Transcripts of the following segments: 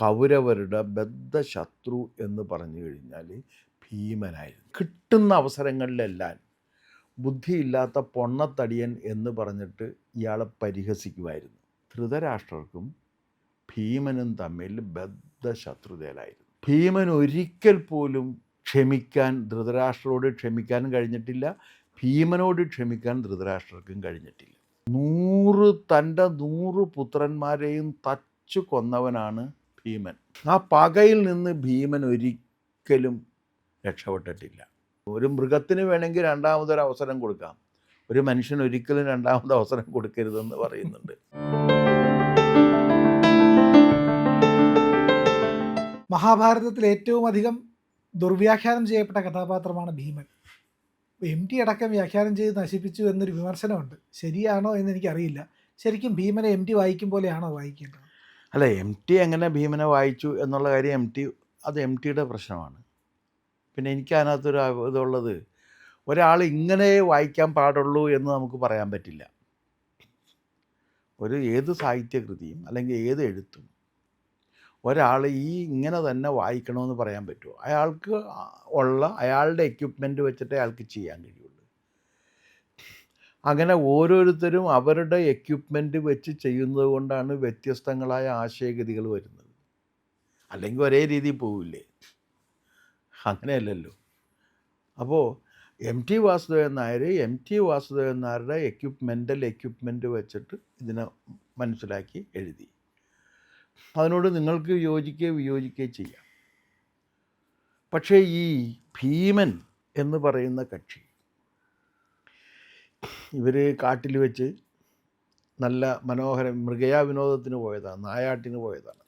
കൗരവരുടെ ബദ്ധശത്രു എന്ന് പറഞ്ഞു കഴിഞ്ഞാൽ ഭീമനായിരുന്നു. കിട്ടുന്ന അവസരങ്ങളിലെല്ലാം ബുദ്ധിയില്ലാത്ത പൊണ്ണത്തടിയൻ എന്ന് പറഞ്ഞിട്ട് ഇയാളെ പരിഹസിക്കുമായിരുന്നു. ധൃതരാഷ്ട്രർക്കും ഭീമനും തമ്മിൽ ബദ്ധശത്രുതയിലായിരുന്നു. ഭീമൻ ഒരിക്കൽ പോലും ധൃതരാഷ്ട്രരോട് ക്ഷമിക്കാൻ കഴിഞ്ഞിട്ടില്ല. ഭീമനോട് ക്ഷമിക്കാൻ ധൃതരാഷ്ട്രർക്കും കഴിഞ്ഞിട്ടില്ല. തൻ്റെ 100 പുത്രന്മാരെയും തച്ചു കൊന്നവനാണ് ഭീമൻ. ആ പകയിൽ നിന്ന് ഭീമൻ ഒരിക്കലും രക്ഷപ്പെട്ടിട്ടില്ല. ഒരു മൃഗത്തിന് വേണമെങ്കിൽ രണ്ടാമതൊരു അവസരം കൊടുക്കാം, ഒരു മനുഷ്യന് ഒരിക്കലും രണ്ടാമത് അവസരം കൊടുക്കരുതെന്ന് പറയുന്നുണ്ട്. മഹാഭാരതത്തിൽ ഏറ്റവും അധികം ദുർവ്യാഖ്യാനം ചെയ്യപ്പെട്ട കഥാപാത്രമാണ് ഭീമൻ. MT അടക്കം വ്യാഖ്യാനം ചെയ്ത് നശിപ്പിച്ചു എന്നൊരു വിമർശനമുണ്ട്. ശരിയാണോ എന്ന് എനിക്കറിയില്ല. ശരിക്കും ഭീമനെ MT വായിക്കും പോലെയാണോ വായിക്കേണ്ടത്? അല്ല, MT എങ്ങനെ ഭീമനെ വായിച്ചു എന്നുള്ള കാര്യം അത് MTയുടെ പ്രശ്നമാണ്. പിന്നെ എനിക്ക് അതിനകത്തൊരു ഇതുള്ളത്, ഒരാൾ ഇങ്ങനെ വായിക്കാൻ പാടുള്ളൂ എന്ന് നമുക്ക് പറയാൻ പറ്റില്ല. ഏത് സാഹിത്യകൃതിയും അല്ലെങ്കിൽ ഏത് എഴുത്തും ഒരാൾ ഇങ്ങനെ തന്നെ വായിക്കണമെന്ന് പറയാൻ പറ്റുമോ? അയാൾക്ക് അയാളുടെ എക്യുപ്മെൻറ്റ് വെച്ചിട്ട് അയാൾക്ക് ചെയ്യാൻ കഴിയുള്ളൂ. അങ്ങനെ ഓരോരുത്തരും അവരുടെ എക്യുപ്മെൻറ്റ് വെച്ച് ചെയ്യുന്നത് കൊണ്ടാണ് വ്യത്യസ്തങ്ങളായ ആശയഗതികൾ വരുന്നത്. അല്ലെങ്കിൽ ഒരേ രീതിയിൽ പോവില്ലേ? അങ്ങനെയല്ലല്ലോ. അപ്പോൾ MT വാസുദേവൻ നായരുടെ മെൻ്റൽ എക്യുപ്മെൻറ്റ് വെച്ചിട്ട് ഇതിനെ മനസ്സിലാക്കി എഴുതി. അതിനോട് നിങ്ങൾക്ക് യോജിക്കുകയോ വിയോജിക്കുകയോ ചെയ്യാം. പക്ഷേ ഈ ഭീമൻ എന്ന് പറയുന്ന കക്ഷി, ഇവർ കാട്ടിൽ വെച്ച് നല്ല മനോഹരം മൃഗയാ വിനോദത്തിന് പോയതാണ്, നായാട്ടിന് പോയതാണ്.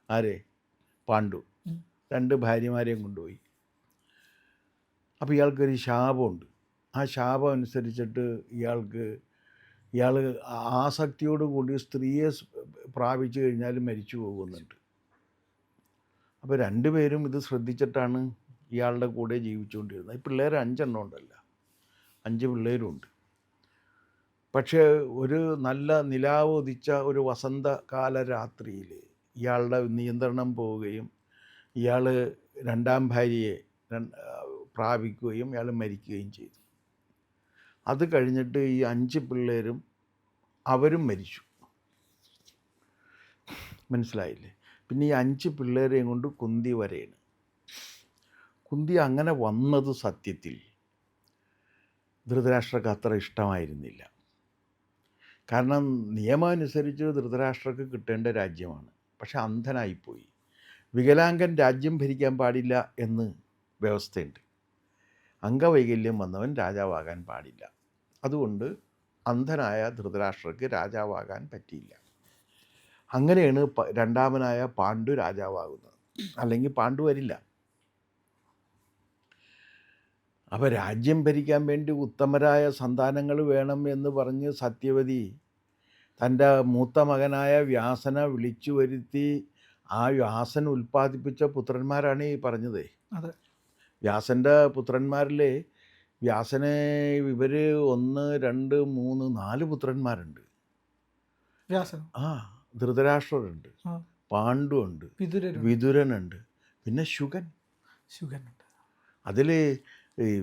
ആരെ? പാണ്ഡു 2 ഭാര്യമാരെയും കൊണ്ടുപോയി. അപ്പോൾ ഇയാൾക്കൊരു ശാപമുണ്ട്. ആ ശാപം അനുസരിച്ചിട്ട് ഇയാൾ ആസക്തിയോടുകൂടി സ്ത്രീയെ പ്രാപിച്ചു കഴിഞ്ഞാൽ മരിച്ചു പോകുന്നുണ്ട്. അപ്പോൾ 2 പേരും ഇത് ശ്രദ്ധിച്ചിട്ടാണ് ഇയാളുടെ കൂടെ ജീവിച്ചുകൊണ്ടിരുന്നത്. ഈ പിള്ളേർ 5 എണ്ണം ഉണ്ടല്ല, 5 പിള്ളേരുണ്ട്. പക്ഷേ ഒരു നല്ല നിലാവ് ഉദിച്ച ഒരു വസന്തകാല രാത്രിയിൽ ഇയാളുടെ നിയന്ത്രണം പോവുകയും ഇയാൾ 2ാം ഭാര്യയെ പ്രാപിക്കുകയും ഇയാൾ മരിക്കുകയും ചെയ്തു. അത് കഴിഞ്ഞിട്ട് ഈ 5 പിള്ളേരും അവരും മരിച്ചു. മനസ്സിലായില്ലേ? പിന്നെ ഈ 5 പിള്ളേരെയും കൊണ്ട് കുന്തി വരെയാണ്. കുന്തി അങ്ങനെ വന്നത് സത്യത്തിൽ ധൃതരാഷ്ട്രക്ക് അത്ര ഇഷ്ടമായിരുന്നില്ല. കാരണം നിയമം അനുസരിച്ച് ധൃതരാഷ്ട്രക്ക് കിട്ടേണ്ട രാജ്യമാണ്. പക്ഷെ അന്ധനായിപ്പോയി. വികലാംഗൻ രാജ്യം ഭരിക്കാൻ പാടില്ല എന്ന് വ്യവസ്ഥയുണ്ട്. അംഗവൈകല്യം വന്നവൻ രാജാവാകാൻ പാടില്ല. അതുകൊണ്ട് അന്ധനായ ധൃതരാഷ്ട്രക്ക് രാജാവാകാൻ പറ്റിയില്ല. അങ്ങനെയാണ് 2ാമനായ പാണ്ഡു രാജാവാകുന്നത്. അല്ലെങ്കിൽ പാണ്ഡു വരില്ല. അപ്പോൾ രാജ്യം ഭരിക്കാൻ വേണ്ടി ഉത്തമരായ സന്താനങ്ങൾ വേണം എന്ന് പറഞ്ഞ് സത്യവതി തൻ്റെ മൂത്ത മകനായ വ്യാസനെ വിളിച്ചു വരുത്തി. ആ വ്യാസൻ ഉൽപ്പാദിപ്പിച്ച പുത്രന്മാരാണ് ഈ പറഞ്ഞത്. വ്യാസൻ്റെ പുത്രന്മാരിൽ വ്യാസനെ ഇവർ 1, 2, 3, 4 പുത്രന്മാരുണ്ട്. ധൃതരാഷ്ട്രരുണ്ട്, പാണ്ഡുണ്ട്, വിതുരനുണ്ട്, പിന്നെ ശുഗനുണ്ട്. അതിൽ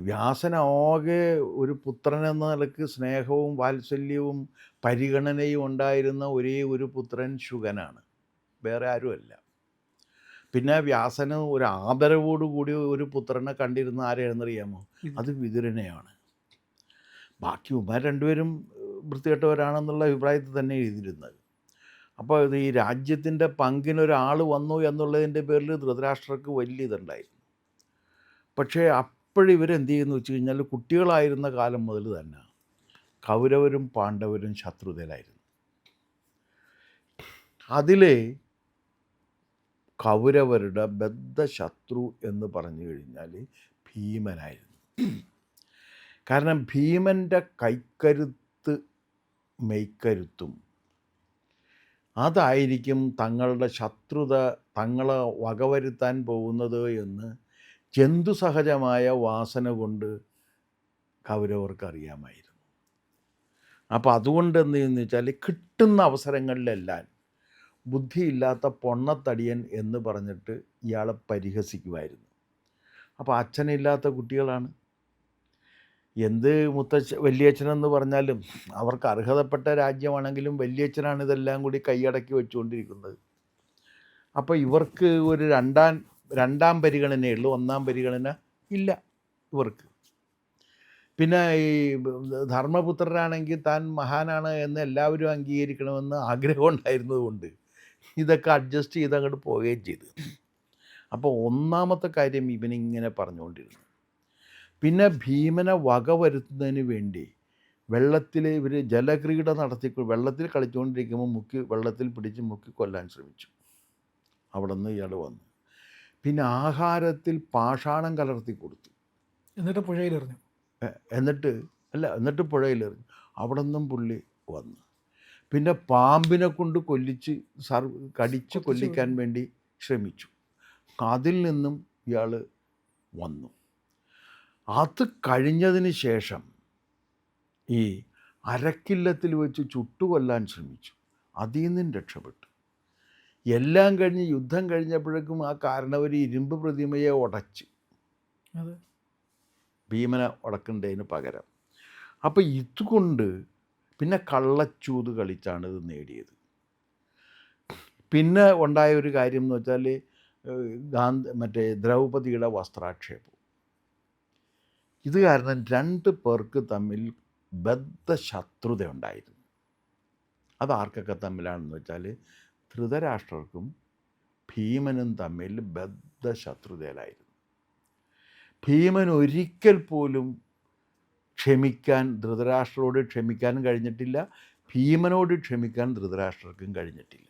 വ്യാസനാകെ ഒരു പുത്രൻ എന്ന നിലക്ക് സ്നേഹവും വാത്സല്യവും പരിഗണനയും ഉണ്ടായിരുന്ന ഒരേ ഒരു പുത്രൻ ശുഗനാണ്, വേറെ ആരുമല്ല. പിന്നെ വ്യാസന് ഒരു ആദരവോടുകൂടി ഒരു പുത്രനെ കണ്ടിരുന്ന ആരെയാണെന്നറിയാമോ? അത് വിതുരനെയാണ്. ബാക്കി 2 പേരും വൃത്തികെട്ടവരാണെന്നുള്ള അഭിപ്രായത്തിൽ തന്നെ എഴുതിയിരുന്നത്. അപ്പോൾ ഇത് ഈ രാജ്യത്തിൻ്റെ പങ്കിനൊരാൾ വന്നു എന്നുള്ളതിൻ്റെ പേരിൽ ധൃതരാഷ്ട്രർക്ക് വലിയ ഇതുണ്ടായിരുന്നു. പക്ഷേ അപ്പോഴിവരെന്ത് ചെയ്യുന്നു വെച്ച് കഴിഞ്ഞാൽ, കുട്ടികളായിരുന്ന കാലം മുതൽ തന്നെ കൗരവരും പാണ്ഡവരും ശത്രുതയിലായിരുന്നു. അതിൽ കൗരവരുടെ ബദ്ധശത്രു എന്ന് പറഞ്ഞു കഴിഞ്ഞാൽ ഭീമനായിരുന്നു. കാരണം ഭീമൻ്റെ കൈക്കരുത്ത് മെയ്ക്കരുത്തും അതായിരിക്കും തങ്ങളുടെ ശത്രുത തങ്ങളെ വകവരുത്താൻ പോകുന്നത് എന്ന് ജന്തുസഹജമായ വാസന കൊണ്ട് കൗരവർക്ക് അറിയാമായിരുന്നു. അപ്പോൾ അതുകൊണ്ട് എന്തെന്ന് വെച്ചാൽ കിട്ടുന്ന അവസരങ്ങളിലെല്ലാം ബുദ്ധിയില്ലാത്ത പൊണ്ണത്തടിയൻ എന്ന് പറഞ്ഞിട്ട് ഇയാളെ പരിഹസിക്കുമായിരുന്നു. അപ്പോൾ അച്ഛനില്ലാത്ത കുട്ടികളാണ്. എന്ത് വലിയച്ഛനെന്ന് പറഞ്ഞാലും അവർക്ക് അർഹതപ്പെട്ട രാജ്യമാണെങ്കിലും വലിയച്ഛനാണ് ഇതെല്ലാം കൂടി കൈയടക്കി വെച്ചുകൊണ്ടിരിക്കുന്നത്. അപ്പോൾ ഇവർക്ക് ഒരു രണ്ടാം പരിഗണനയുള്ളൂ, ഒന്നാം പരിഗണന ഇല്ല ഇവർക്ക്. പിന്നെ ഈ ധർമ്മപുത്രനാണെങ്കിൽ താൻ മഹാനാണ് എന്ന് എല്ലാവരും അംഗീകരിക്കണമെന്ന് ആഗ്രഹം ഉണ്ടായിരുന്നതുകൊണ്ട് ഇതൊക്കെ അഡ്ജസ്റ്റ് ചെയ്ത് അങ്ങോട്ട് പോവുകയും ചെയ്തു. അപ്പോൾ ഒന്നാമത്തെ കാര്യം ഇവനിങ്ങനെ പറഞ്ഞുകൊണ്ടിരുന്നു. പിന്നെ ഭീമനെ വകവരുത്തുന്നതിന് വേണ്ടി വെള്ളത്തിൽ ഇവർ ജലക്രീഡ വെള്ളത്തിൽ കളിച്ചുകൊണ്ടിരിക്കുമ്പോൾ വെള്ളത്തിൽ പിടിച്ച് മുക്കി കൊല്ലാൻ ശ്രമിച്ചു. അവിടെ നിന്ന് ഇയാൾ വന്നു. പിന്നെ ആഹാരത്തിൽ പാഷാണം കലർത്തി കൊടുത്തു. എന്നിട്ട് പുഴയിലെറിഞ്ഞു. എന്നിട്ട് പുഴയിലെറിഞ്ഞു. അവിടെ നിന്നും പുള്ളി വന്നു. പിന്നെ പാമ്പിനെ കൊണ്ട് കടിച്ച് കൊല്ലിക്കാൻ വേണ്ടി ശ്രമിച്ചു. അതിൽ നിന്നും ഇയാൾ വന്നു. അത് കഴിഞ്ഞതിന് ശേഷം ഈ അരക്കില്ലത്തിൽ വെച്ച് ചുട്ടുകൊല്ലാൻ ശ്രമിച്ചു. അതിൽ നിന്നും രക്ഷപ്പെട്ടു. എല്ലാം കഴിഞ്ഞ് യുദ്ധം കഴിഞ്ഞപ്പോഴേക്കും ആ കാരണവർ ഇരുമ്പ് പ്രതിമയെ ഉടച്ചു, ഭീമനെ ഉടക്കേണ്ടതിന് പകരം. അപ്പോൾ ഇതുകൊണ്ട് പിന്നെ കള്ളച്ചൂത് കളിച്ചാണ് ഇത് നേടിയത്. പിന്നെ ഉണ്ടായ ഒരു കാര്യം എന്ന് വെച്ചാൽ ദ്രൗപദിയുടെ വസ്ത്രാക്ഷേപം. ഇത് കാരണം 2 പേർക്ക് തമ്മിൽ ബദ്ധശത്രുത ഉണ്ടായിരുന്നു. അത് ആർക്കൊക്കെ തമ്മിലാണെന്ന് വെച്ചാൽ ധൃതരാഷ്ട്രർക്കും ഭീമനും തമ്മിൽ ബദ്ധശത്രുതയിലായിരുന്നു. ഭീമൻ ഒരിക്കൽ പോലും ധൃതരാഷ്ട്രരോട് ക്ഷമിക്കാൻ കഴിഞ്ഞിട്ടില്ല. ഭീമനോട് ക്ഷമിക്കാൻ ധൃതരാഷ്ട്രർക്കും കഴിഞ്ഞിട്ടില്ല.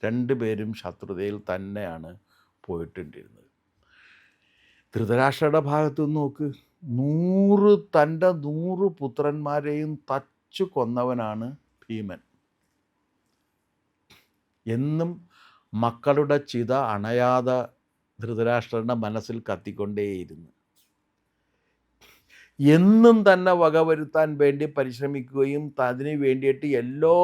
2 പേരും ശത്രുതയിൽ തന്നെയാണ് പോയിട്ടുണ്ടിരുന്നത്. ധൃതരാഷ്ട്രയുടെ ഭാഗത്ത് നിന്ന് നോക്ക്, തൻ്റെ 100 പുത്രന്മാരെയും തച്ചു കൊന്നവനാണ് ഭീമൻ. എന്നും മക്കളുടെ ചിത അണയാതെ ധൃതരാഷ്ട്രൻ്റെ മനസ്സിൽ കത്തിക്കൊണ്ടേയിരുന്നു. എന്നും തന്നെ വകവരുത്താൻ വേണ്ടി പരിശ്രമിക്കുകയും അതിന് വേണ്ടിയിട്ട് എല്ലാ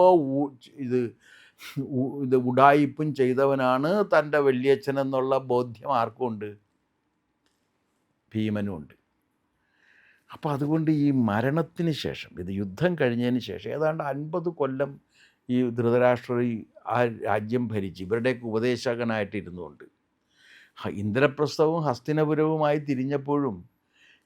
ഉഡായിപ്പും ചെയ്തവനാണ് തൻ്റെ വലിയച്ഛനെന്നുള്ള ബോധ്യം ആർക്കുമുണ്ട്? ഭീമനുമുണ്ട്. അപ്പോൾ അതുകൊണ്ട് ഈ മരണത്തിന് ശേഷം, ഇത് യുദ്ധം കഴിഞ്ഞതിന് ശേഷം ഏതാണ്ട് 50 കൊല്ലം ഈ ധൃതരാഷ്ട്ര ആ രാജ്യം ഭരിച്ച് ഇവരുടെയൊക്കെ ഉപദേശകനായിട്ടിരുന്നുകൊണ്ട് ഇന്ദ്രപ്രസ്ഥവും ഹസ്തിനപുരവുമായി തിരിഞ്ഞപ്പോഴും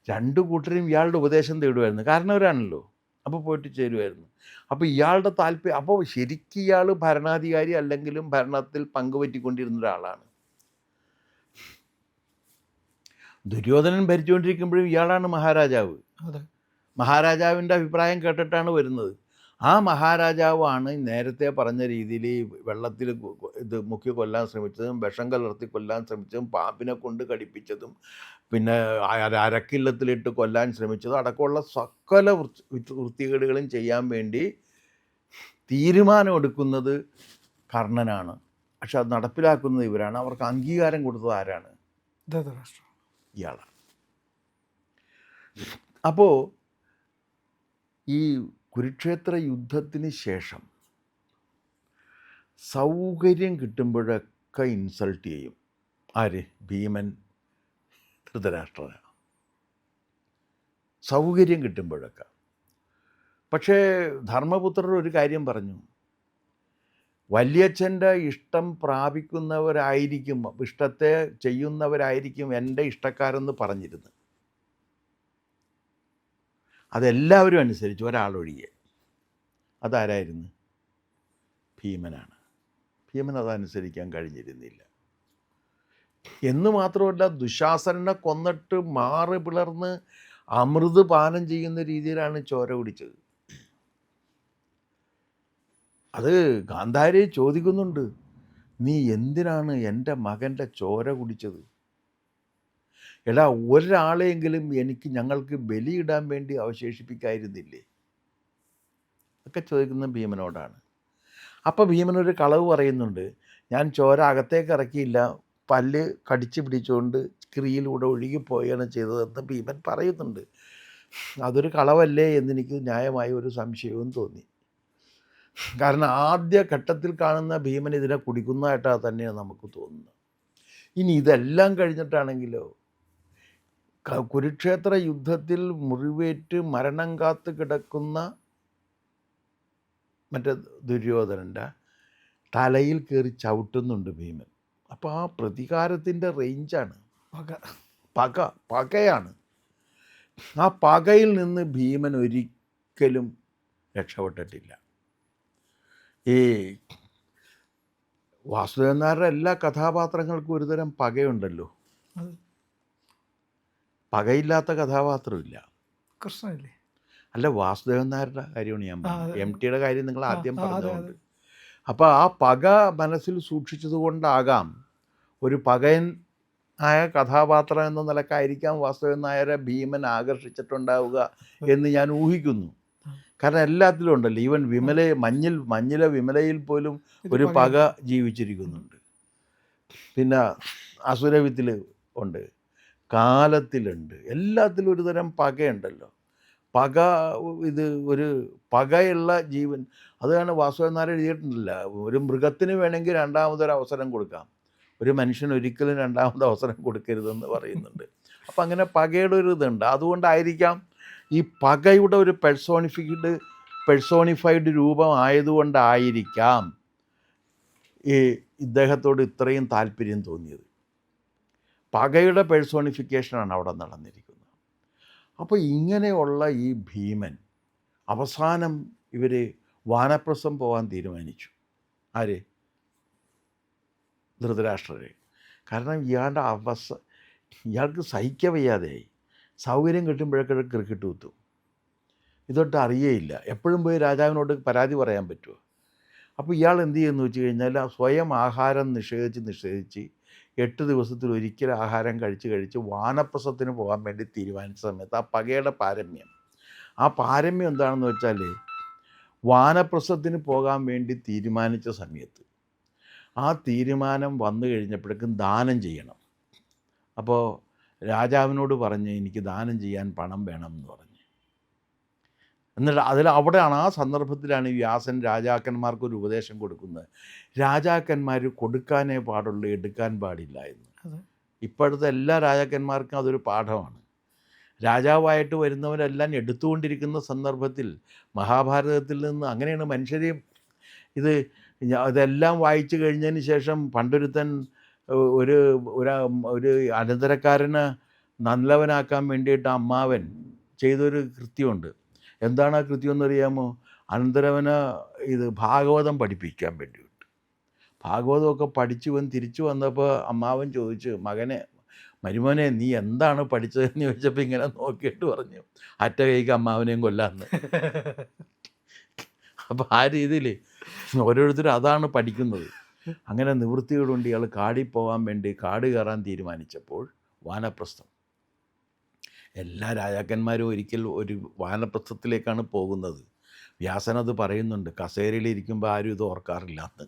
2 കൂട്ടരും ഇയാളുടെ ഉപദേശം തേടുമായിരുന്നു. കാരണവരാണല്ലോ. അപ്പോൾ പോയിട്ട് ചേരുമായിരുന്നു. അപ്പോൾ ഇയാളുടെ താല്പര്യം, അപ്പോൾ ശരിക്കും ഇയാൾ ഭരണാധികാരി അല്ലെങ്കിലും ഭരണത്തിൽ പങ്കുപറ്റിക്കൊണ്ടിരുന്ന ഒരാളാണ്. ദുര്യോധനൻ ഭരിച്ചുകൊണ്ടിരിക്കുമ്പോഴും ഇയാളാണ് മഹാരാജാവ്. മഹാരാജാവിൻ്റെ അഭിപ്രായം കേട്ടിട്ടാണ് വരുന്നത്. ആ മഹാരാജാവാണ് നേരത്തെ പറഞ്ഞ രീതിയിൽ വെള്ളത്തിൽ മുക്കി കൊല്ലാൻ ശ്രമിച്ചതും വിഷം കലർത്തി കൊല്ലാൻ ശ്രമിച്ചതും പാമ്പിനെ കൊണ്ട് കടിപ്പിച്ചതും പിന്നെ അരക്കില്ലത്തിലിട്ട് കൊല്ലാൻ ശ്രമിച്ചതും അടക്കമുള്ള സകല വൃത്തികേടുകളും ചെയ്യാൻ വേണ്ടി തീരുമാനമെടുക്കുന്നത് കർണനാണ്. പക്ഷെ അത് നടപ്പിലാക്കുന്നത് ഇവരാണ്. അവർക്ക് അംഗീകാരം കൊടുത്തത് ആരാണ്? ഇയാളാണ്. അപ്പോൾ ഈ കുരുക്ഷേത്ര യുദ്ധത്തിന് ശേഷം സൗകര്യം കിട്ടുമ്പോഴൊക്കെ ഇൻസൾട്ട് ചെയ്യും. ആര്? ഭീമൻ ധൃതരാഷ്ട്രനാണ്. സൗകര്യം കിട്ടുമ്പോഴൊക്കെ. പക്ഷേ ധർമ്മപുത്രർ ഒരു കാര്യം പറഞ്ഞു, വലിയച്ഛൻ്റെ ഇഷ്ടം പ്രാപിക്കുന്നവരായിരിക്കും, ഇഷ്ടത്തെ ചെയ്യുന്നവരായിരിക്കും എൻ്റെ ഇഷ്ടക്കാരെന്ന് പറഞ്ഞിരുന്നു. അതെല്ലാവരും അനുസരിച്ച്, ഒരാളൊഴികെ. അതാരായിരുന്നു? ഭീമനാണ്. ഭീമൻ അതനുസരിക്കാൻ കഴിഞ്ഞിരുന്നില്ല. എന്ന് മാത്രമല്ല, ദുശാസനെ കൊന്നിട്ട് മാറി പിളർന്ന് അമൃത് പാനം ചെയ്യുന്ന രീതിയിലാണ് ചോര കുടിച്ചത്. അത് ഗാന്ധാരി ചോദിക്കുന്നുണ്ട്, നീ എന്തിനാണ് എൻ്റെ മകൻ്റെ ചോര കുടിച്ചത്? എടാ, ഒരാളെയെങ്കിലും ഞങ്ങൾക്ക് ബലിയിടാൻ വേണ്ടി അവശേഷിപ്പിക്കായിരുന്നില്ലേ? ഒക്കെ ചോദിക്കുന്ന ഭീമനോടാണ്. അപ്പോൾ ഭീമനൊരു കളവ് പറയുന്നുണ്ട്, ഞാൻ ചോര അകത്തേക്ക് ഇറക്കിയില്ല, പല്ല് കടിച്ചു പിടിച്ചുകൊണ്ട് സ്ക്രീയിലൂടെ ഒഴുകിപ്പോയാണ് ചെയ്തതെന്ന് ഭീമൻ പറയുന്നുണ്ട്. അതൊരു കളവല്ലേ എന്നെനിക്ക് ന്യായമായ ഒരു സംശയവും തോന്നി. കാരണം ആദ്യ ഘട്ടത്തിൽ കാണുന്ന ഭീമൻ ഇതിനെ കുടിക്കുന്നതായിട്ടാണ് തന്നെയാണ് നമുക്ക് തോന്നുന്നത്. ഇനി ഇതെല്ലാം കഴിഞ്ഞിട്ടാണെങ്കിലോ, കുരുക്ഷേത്ര യുദ്ധത്തിൽ മുറിവേറ്റ് മരണം കാത്ത് കിടക്കുന്ന മറ്റേ ദുര്യോധനൻ്റെ തലയിൽ കയറി ചവിട്ടുന്നുണ്ട് ഭീമൻ. അപ്പോൾ ആ പ്രതികാരത്തിൻ്റെ റേഞ്ചാണ്. പകയാണ്. ആ പകയിൽ നിന്ന് ഭീമൻ ഒരിക്കലും രക്ഷപ്പെട്ടിട്ടില്ല. ഈ വാസുദേവൻ നായരുടെ എല്ലാ കഥാപാത്രങ്ങൾക്കും ഒരുതരം പകയുണ്ടല്ലോ. പകയില്ലാത്ത കഥാപാത്രമില്ല. കൃഷ്ണല്ലേ? അല്ല, വാസുദേവൻ നായരുടെ കാര്യമാണ് ഞാൻ പറഞ്ഞത്. എം ടിയുടെ കാര്യം നിങ്ങൾ ആദ്യം പറഞ്ഞതുകൊണ്ട്. അതെ. അപ്പോൾ ആ പക മനസ്സിൽ സൂക്ഷിച്ചത് കൊണ്ടാകാം ഒരു പകയൻ ആയ കഥാപാത്രം എന്ന നിലക്കായിരിക്കാം വാസുദേവൻ നായരെ ഭീമൻ ആകർഷിച്ചിട്ടുണ്ടാവുക എന്ന് ഞാൻ ഊഹിക്കുന്നു. കാരണം എല്ലാത്തിലും ഉണ്ടല്ലോ. ഈവൻ മഞ്ഞിലെ വിമലയിൽ പോലും ഒരു പക ജീവിച്ചിരിക്കുന്നുണ്ട്. പിന്നെ അസുരവിത്തിൽ ഉണ്ട്, കാലത്തിലുണ്ട്, എല്ലാത്തിലും ഒരു തരം പകയുണ്ടല്ലോ. പക, ഇത് ഒരു പകയുള്ള ജീവൻ. അതാണ് വാസുദേവൻ നായർ എഴുതിയിട്ടില്ല. ഒരു മൃഗത്തിന് വേണമെങ്കിൽ രണ്ടാമതൊരു അവസരം കൊടുക്കാം, ഒരു മനുഷ്യന് ഒരിക്കലും രണ്ടാമത് അവസരം കൊടുക്കരുതെന്ന് പറയുന്നുണ്ട്. അപ്പം അങ്ങനെ പകയുടെ ഒരു ഇതുണ്ട്. അതുകൊണ്ടായിരിക്കാം ഈ പകയുടെ ഒരു പെഴ്സോണിഫൈഡ് രൂപം ആയതുകൊണ്ടായിരിക്കാം ഈ ഇദ്ദേഹത്തോട് ഇത്രയും താല്പര്യം തോന്നിയത്. പകയുടെ പേഴ്സോണിഫിക്കേഷനാണ് അവിടെ നടന്നിരിക്കുന്നത്. അപ്പോൾ ഇങ്ങനെയുള്ള ഈ ഭീമൻ അവസാനം ഇവർ വാനപ്രസ്ഥം പോകാൻ തീരുമാനിച്ചു. ആര്? ധൃതരാഷ്ട്രരെ. കാരണം ഇയാൾക്ക് സഹിക്കാൻ വയ്യാതെയായി. സൗകര്യം കിട്ടുമ്പോഴൊക്കെ ക്രിക്കറ്റ് കുത്തും. ഇതൊട്ട് അറിയേയില്ല. എപ്പോഴും പോയി രാജാവിനോട് പരാതി പറയാൻ പറ്റുമോ? അപ്പോൾ ഇയാൾ എന്ത് ചെയ്യുമെന്ന് വെച്ച് കഴിഞ്ഞാൽ സ്വയം ആഹാരം നിഷേധിച്ച് 8 ദിവസത്തിൽ ഒരിക്കൽ ആഹാരം കഴിച്ച് വാനപ്രസ്ഥത്തിന് പോകാൻ വേണ്ടി തീരുമാനിച്ച സമയത്ത് ആ പകയുടെ പാരമ്യം എന്താണെന്ന് വെച്ചാൽ, വാനപ്രസ്ഥത്തിന് പോകാൻ വേണ്ടി തീരുമാനിച്ച സമയത്ത് ആ തീരുമാനം വന്നു കഴിഞ്ഞപ്പോഴേക്കും ദാനം ചെയ്യണം. അപ്പോൾ രാജാവിനോട് പറഞ്ഞ് എനിക്ക് ദാനം ചെയ്യാൻ പണം വേണം എന്ന് പറഞ്ഞ്. എന്നിട്ട് അവിടെയാണ്, ആ സന്ദർഭത്തിലാണ് വ്യാസൻ രാജാക്കന്മാർക്കൊരു ഉപദേശം കൊടുക്കുന്നത്. രാജാക്കന്മാർ കൊടുക്കാനേ പാടുള്ളൂ, എടുക്കാൻ പാടില്ല എന്ന്. ഇപ്പോഴത്തെ എല്ലാ രാജാക്കന്മാർക്കും അതൊരു പാഠമാണ്. രാജാവായിട്ട് വരുന്നവരെല്ലാം എടുത്തുകൊണ്ടിരിക്കുന്ന സന്ദർഭത്തിൽ മഹാഭാരതത്തിൽ നിന്ന് അങ്ങനെയാണ് മനുഷ്യരെയും ഇതെല്ലാം വായിച്ചു കഴിഞ്ഞതിന് ശേഷം പണ്ടൊരുത്തൻ ഒരു അനന്തരക്കാരന് നല്ലവനാക്കാൻ വേണ്ടിയിട്ട് അമ്മാവൻ ചെയ്തൊരു കൃത്യമുണ്ട്. എന്താണ് ആ കൃത്യം എന്നറിയാമോ? അനന്തരവന് ഭാഗവതം പഠിപ്പിക്കാൻ വേണ്ടി വിട്ടു. ഭാഗവതമൊക്കെ പഠിച്ചു തിരിച്ചു വന്നപ്പോൾ അമ്മാവൻ ചോദിച്ചു, മരുമോനെ നീ എന്താണ് പഠിച്ചതെന്ന് ചോദിച്ചപ്പോൾ ഇങ്ങനെ നോക്കിയിട്ട് പറഞ്ഞു, അറ്റ കൈക്ക് അമ്മാവനെയും കൊല്ലാന്ന്. അപ്പോൾ ആ രീതിയിൽ ഓരോരുത്തരും അതാണ് പഠിക്കുന്നത്. അങ്ങനെ നിവൃത്തിയോടുകൊണ്ട് ഇയാൾ കാടിൽ പോകാൻ വേണ്ടി കാട് കയറാൻ തീരുമാനിച്ചപ്പോൾ വാനപ്രസ്ഥം. എല്ലാ രാജാക്കന്മാരും ഒരിക്കൽ ഒരു വാനപ്രസ്ഥത്തിലേക്കാണ് പോകുന്നത്. വ്യാസനത് പറയുന്നുണ്ട്, കസേരയിലിരിക്കുമ്പോൾ ആരും ഇത് ഓർക്കാറില്ല എന്ന്.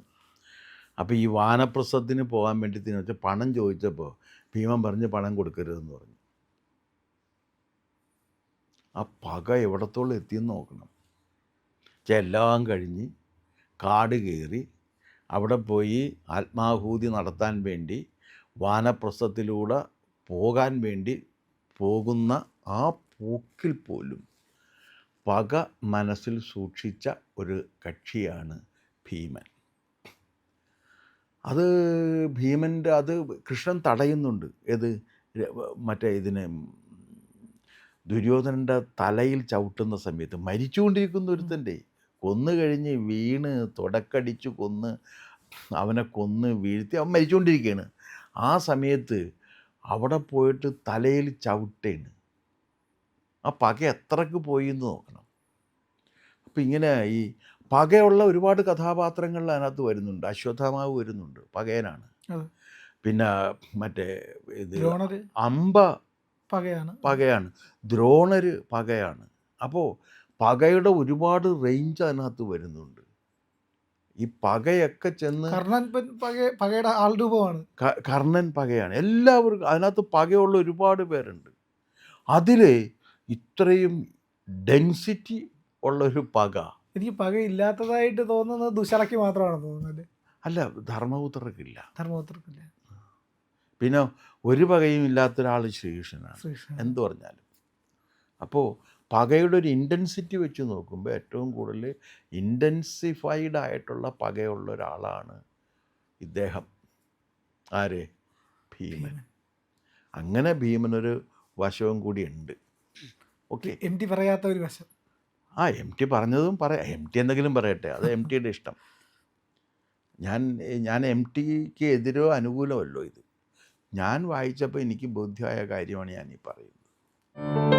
അപ്പോൾ ഈ വാനപ്രസ്ഥത്തിന് പോകാൻ വേണ്ടി വെച്ചാൽ പണം ചോദിച്ചപ്പോൾ ഭീമൻ പറഞ്ഞ് പണം കൊടുക്കരുതെന്ന് പറഞ്ഞു. ആ പക എവിടത്തോളം എത്തിയെന്ന് നോക്കണം. എല്ലാം കഴിഞ്ഞ് കാട് കയറി അവിടെ പോയി ആത്മാഹൂതി നടത്താൻ വേണ്ടി വാനപ്രസ്ഥത്തിലൂടെ പോകാൻ വേണ്ടി പോകുന്ന ആ പോക്കിൽ പോലും പക മനസ്സിൽ സൂക്ഷിച്ച ഒരു കക്ഷിയാണ് ഭീമൻ. അത് കൃഷ്ണൻ തടയുന്നുണ്ട്. ഇതിന് ദുര്യോധനൻ്റെ തലയിൽ ചവിട്ടുന്ന സമയത്ത് മരിച്ചുകൊണ്ടിരിക്കുന്ന ഒരുത്തൻ്റെ കൊന്നു കഴിഞ്ഞ് വീണ് തുടക്കടിച്ച് അവനെ കൊന്ന് വീഴ്ത്തി അവൻ മരിച്ചുകൊണ്ടിരിക്കുകയാണ്. ആ സമയത്ത് അവിടെ പോയിട്ട് തലയിൽ ചവിട്ടേണ്. ആ പക എത്രക്ക് പോയി എന്ന് നോക്കണം. അപ്പം ഇങ്ങനെ ഈ പകയുള്ള ഒരുപാട് കഥാപാത്രങ്ങൾ അതിനകത്ത് വരുന്നുണ്ട്. അശ്വത്ഥാമാവ് വരുന്നുണ്ട്, പകയനാണ്. പിന്നെ മറ്റേ അമ്പ പകയാണ്, ദ്രോണര് പകയാണ്. അപ്പോൾ പകയുടെ ഒരുപാട് റേഞ്ച് അതിനകത്ത് വരുന്നുണ്ട്. ഈ പകയൊക്കെ ചെന്ന് പകയുടെ ആൾരൂപമാണ്. കർണൻ പകയാണ്. എല്ലാവർക്കും അതിനകത്ത് പകയുള്ള ഒരുപാട് പേരുണ്ട്. അതിൽ ഇത്രയും ഡെൻസിറ്റി ഉള്ളൊരു പക എനിക്ക് പകയില്ലാത്തതായിട്ട് തോന്നുന്നത് ദുശറയ്ക്ക് മാത്രമാണ് തോന്നുന്നത്. അല്ല, ധർമ്മപുത്രർക്കില്ല. ധർമ്മപുത്രക്കില്ല. പിന്നെ ഒരു പകയും ഇല്ലാത്തൊരാൾ ശ്രീകൃഷ്ണനാണ് ശ്രീകൃഷ്ണൻ. എന്ത് പറഞ്ഞാലും. അപ്പോൾ പകയുടെ ഒരു ഇൻറ്റൻസിറ്റി വെച്ച് നോക്കുമ്പോൾ ഏറ്റവും കൂടുതൽ ഇൻറ്റൻസിഫൈഡ് ആയിട്ടുള്ള പകയുള്ള ഒരാളാണ് ഇദ്ദേഹം. ആര്? ഭീമൻ. അങ്ങനെ ഭീമനൊരു വശവും കൂടി ഉണ്ട്. ഓക്കെ, എം ടി പറയാത്ത ഒരു വശം. ആ എം ടി പറഞ്ഞതും പറയാം. എം ടി എന്തെങ്കിലും പറയട്ടെ, അത് എം ടിയുടെ ഇഷ്ടം. ഞാൻ എം ടിക്ക് എതിരോ അനുകൂലമല്ലോ ഇത്. ഞാൻ വായിച്ചപ്പോൾ എനിക്ക് ബോധ്യമായ കാര്യമാണ് ഞാൻ ഈ പറയുന്നത്.